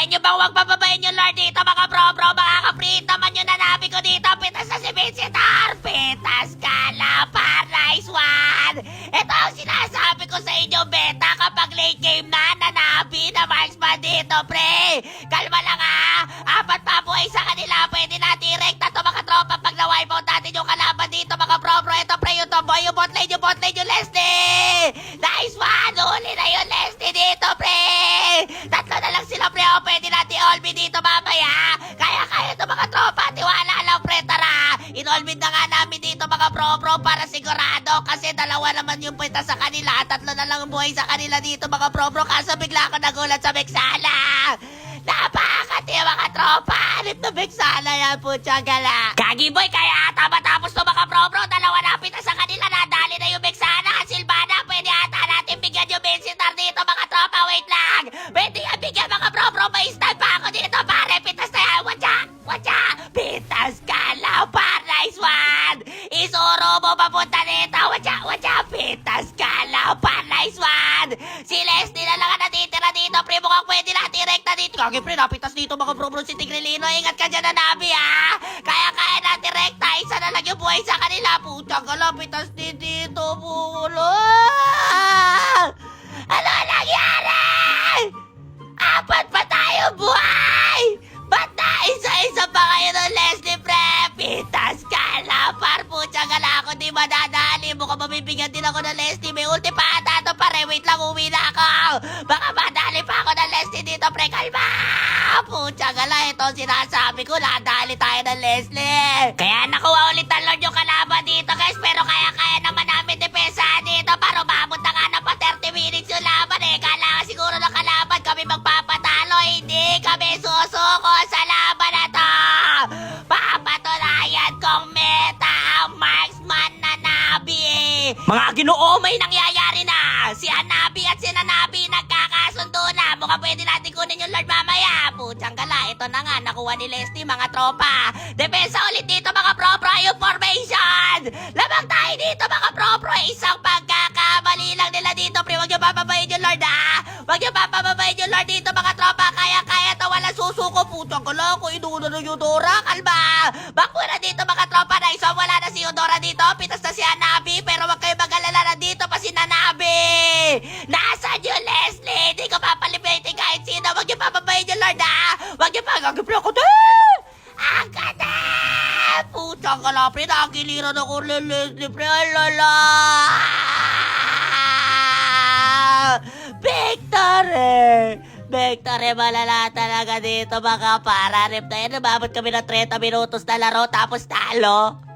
Pwede nyo bang wag pababayin yung Lord dito mga bro? Makaka-free naman yung nanabi ko dito. Pitas na si Visitor. Pitas ka na, Paradise One. Ito ang sinasabi ko sa inyo, beta. Kapag late game na, nanabi na marksman dito, pre. Kalma lang apat pa buhay sa kanila. Pwede natin rekta to mga tropa pag na-wipe out natin yung kalaban dito mga bro. Ito pre, yung tomboy, yung bot lane, yung Leslie. Nice one. Huli na yung Leslie dito, pre. Tatlo na lang sila, pre. Pwede natin all-bid dito mamaya. Kaya to mga tropa. Tiwala lang, pre. Tara. In-all-bid na nga namin dito mga bro para sigurado. Kasi dalawa naman yung punta sa kanila. Tatlo na lang buhay sa kanila dito mga bro. Kaso bigla ako nagulat sa Mexala. Napakati mga tropa. Hanip na Mexala yan po, tsagala. Kagi boy, kaya ata matapos to mga bro. Dalawa na pita sa kanila. Nadali na yung Mexala. Silvana, pwede ata natin bigyan yung Visitor dito mga tropa. Wait lang. Pwede yan bigyan mga bro. May stand pa ako dito pare. Pitas na yan. Watcha. Pitas ka lang, Paradise One. Isuro mo papunta dito. Watcha. Pitas ka lang, Paradise One. Si Leslie na lang ang natitira dito. Pre, mukhang pwede natin rekta dito. Kagi pre, napitas dito mga bro si Tigrilino. Ingat ka dyan na nabi Kaya natin rekta. Isa na lang yung buhay sa kanila. Putang ka lang, pitas dito. Pulo. Ano nangyari? Apat pa tayo buhay! Ba't na isa-isa pa kayo ng Leslie, pre? Pitas ka na, parpucha ka na ako, di madadali. Mukhang mabibigyan din ako ng Leslie. May ulti pa ata to, pare. Wait lang, uwi na ako. Baka madali pa ako ng Leslie dito, pre. Kalma! Pucha ka na, ito sinasabi ko. Nadali tayo ng Leslie. Kaya nakuha ulit ang Lord yung kalaban dito, guys. Pero kaya naman namin depensa dito. Para umabot na nga na pa 30 minutes yung laban, Kala siguro na kalaban kami magpapatalo. Hindi kami susuko sa laban na to. Papatunayan kong meta ang marksman na Nabi. Mga Ginoo, may nangyayari na. Si Anabi at si Nanabi nagkakasundo na. Mukhang pwede natin kunin yung Lord mamaya. Putsang gala, ito na nga. Nakuha ni Leslie mga tropa. Depensa ulit dito mga pro yung formation. Lamang tayo dito mga pro. Isang pagkakamali lang nila dito. Pre, huwag niyo papabayin yung Lord Huwag niyo papabayin yung Lord dito mga tropa. Kaya to, wala susuko. Putsang gala, kung inuuna na yung Eudora. Kalma. Bakura dito mga tropa. Nice one, wala na si Eudora dito. Pitas na si Anabi. Pero wag kayo mag-alala na dito pa si Nanabi. Nasaan yung Leslie? Hindi ko papalipitin kahit sino. Huwag niyo papabayin yung Lord Huwag niyo pagagipin ako. Ang ganda! Putang ka lang, pre. Nakagiliran ako ni Leslie, pre. Alala! Victory, malala talaga dito mga para. Rip na yan, umabot kami ng 30 minutos na laro tapos talo.